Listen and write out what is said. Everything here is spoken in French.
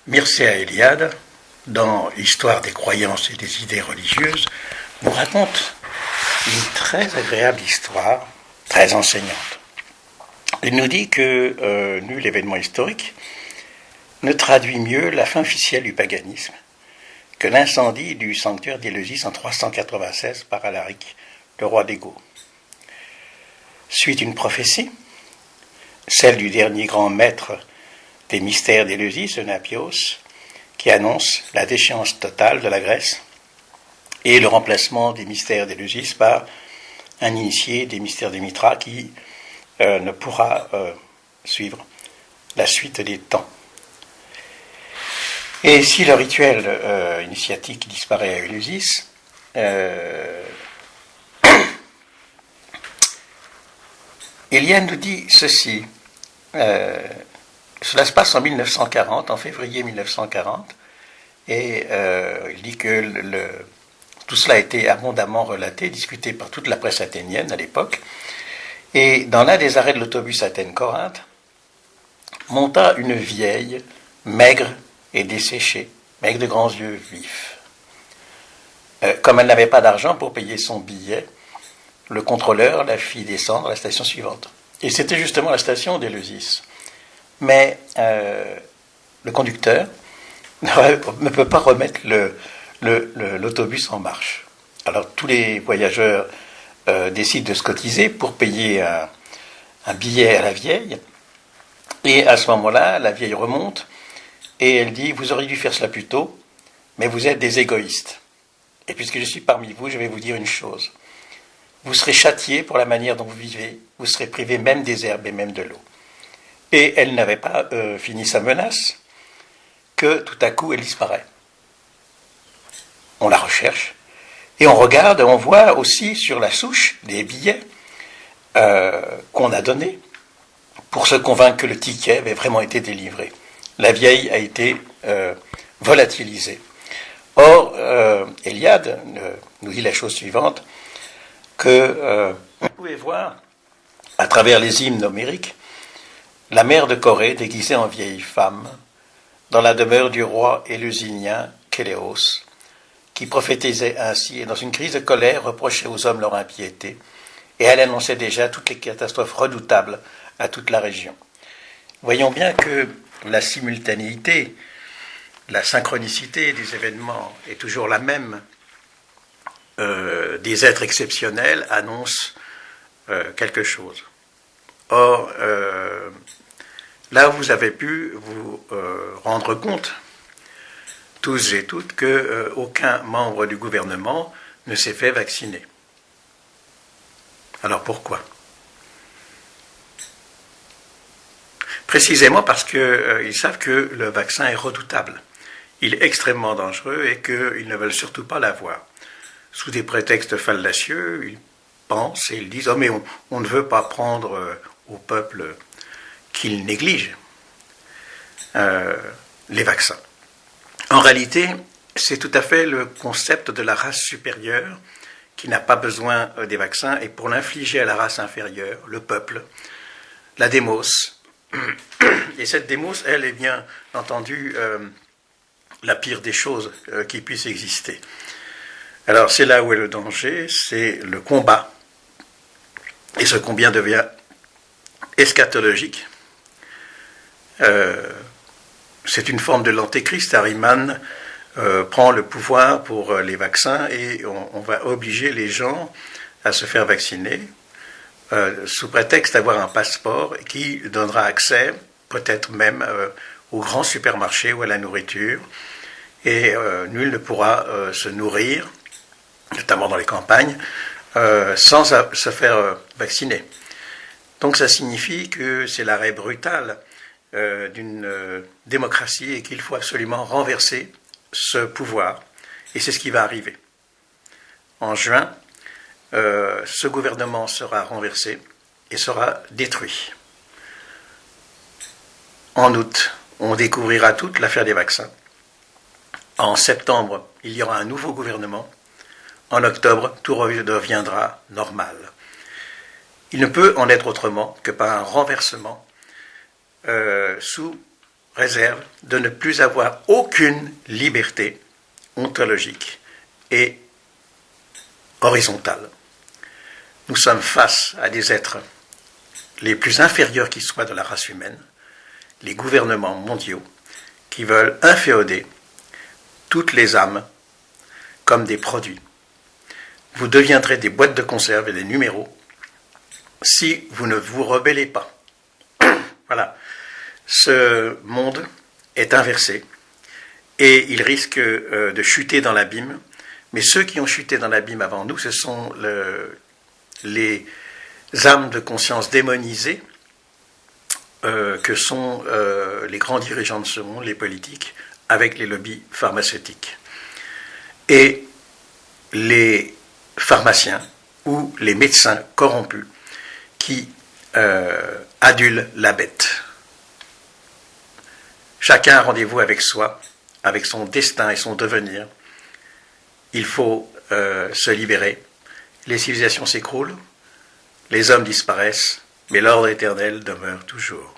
Mircea Eliade, dans l'histoire des croyances et des idées religieuses, nous raconte une très agréable histoire, très enseignante. Il nous dit que nul événement historique ne traduit mieux la fin officielle du paganisme que l'incendie du sanctuaire d'Éleusis en 396 par Alaric, le roi des Goths. Suite une prophétie, celle du dernier grand maître des mystères d'Éleusis, Eunapios, qui annonce la déchéance totale de la Grèce et le remplacement des mystères d'Éleusis par un initié des mystères de Mithra qui ne pourra suivre la suite des temps. Et si le rituel initiatique disparaît à Éleusis, Eliade nous dit ceci. Cela se passe en 1940, en février 1940, et il dit que tout cela a été abondamment relaté, discuté par toute la presse athénienne à l'époque, et dans l'un des arrêts de l'autobus Athènes-Corinthe, monta une vieille, maigre et desséchée, mais avec de grands yeux vifs. Comme elle n'avait pas d'argent pour payer son billet, le contrôleur la fit descendre à la station suivante. Et c'était justement la station d'Éleusis. Mais le conducteur ne peut pas remettre l'autobus en marche. Alors tous les voyageurs décident de se cotiser pour payer un billet à la vieille. Et à ce moment-là, la vieille remonte et elle dit « Vous auriez dû faire cela plus tôt, mais vous êtes des égoïstes. Et puisque je suis parmi vous, je vais vous dire une chose. Vous serez châtiés pour la manière dont vous vivez, vous serez privés même des herbes et même de l'eau. » Et elle n'avait pas fini sa menace que tout à coup elle disparaît. On la recherche et on regarde, on voit aussi sur la souche des billets qu'on a donnés pour se convaincre que le ticket avait vraiment été délivré. La vieille a été volatilisée. Or, Eliade nous dit la chose suivante, que vous pouvez voir à travers les hymnes homériques la mère de Corée déguisée en vieille femme dans la demeure du roi éleusinien Kéléos, qui prophétisait ainsi et dans une crise de colère reprochait aux hommes leur impiété, et elle annonçait déjà toutes les catastrophes redoutables à toute la région. Voyons bien que la simultanéité, la synchronicité des événements est toujours la même. Des êtres exceptionnels annoncent quelque chose. Or, là vous avez pu vous rendre compte, tous et toutes, qu'aucun membre du gouvernement ne s'est fait vacciner. Alors pourquoi ? Précisément parce qu'ils savent que le vaccin est redoutable. Il est extrêmement dangereux et qu'ils ne veulent surtout pas l'avoir. Sous des prétextes fallacieux, ils pensent et ils disent « Oh mais on ne veut pas prendre au peuple qu'ils négligent les vaccins ». En réalité, c'est tout à fait le concept de la race supérieure qui n'a pas besoin des vaccins, et pour l'infliger à la race inférieure, le peuple, la démos. Et cette démos, elle est bien entendu la pire des choses qui puissent exister. Alors c'est là où est le danger, c'est le combat. Et ce combat devient eschatologique. C'est une forme de l'antéchrist. Ariman prend le pouvoir pour les vaccins et on va obliger les gens à se faire vacciner sous prétexte d'avoir un passeport qui donnera accès peut-être même aux grands supermarchés ou à la nourriture. Et nul ne pourra se nourrir, notamment dans les campagnes, sans se faire vacciner. Donc ça signifie que c'est l'arrêt brutal d'une démocratie et qu'il faut absolument renverser ce pouvoir. Et c'est ce qui va arriver. En juin, ce gouvernement sera renversé et sera détruit. En août, on découvrira toute l'affaire des vaccins. En septembre, il y aura un nouveau gouvernement. En octobre, tout reviendra normal. Il ne peut en être autrement que par un renversement sous réserve de ne plus avoir aucune liberté ontologique et horizontale. Nous sommes face à des êtres les plus inférieurs qui soient de la race humaine, les gouvernements mondiaux, qui veulent inféoder toutes les âmes comme des produits. Vous deviendrez des boîtes de conserve et des numéros si vous ne vous rebellez pas. Voilà. Ce monde est inversé et il risque de chuter dans l'abîme. Mais ceux qui ont chuté dans l'abîme avant nous, ce sont les âmes de conscience démonisées que sont les grands dirigeants de ce monde, les politiques, avec les lobbies pharmaceutiques. Et les pharmaciens ou les médecins corrompus qui adulent la bête. Chacun a rendez-vous avec soi, avec son destin et son devenir. Il faut se libérer. Les civilisations s'écroulent, les hommes disparaissent, mais l'ordre éternel demeure toujours.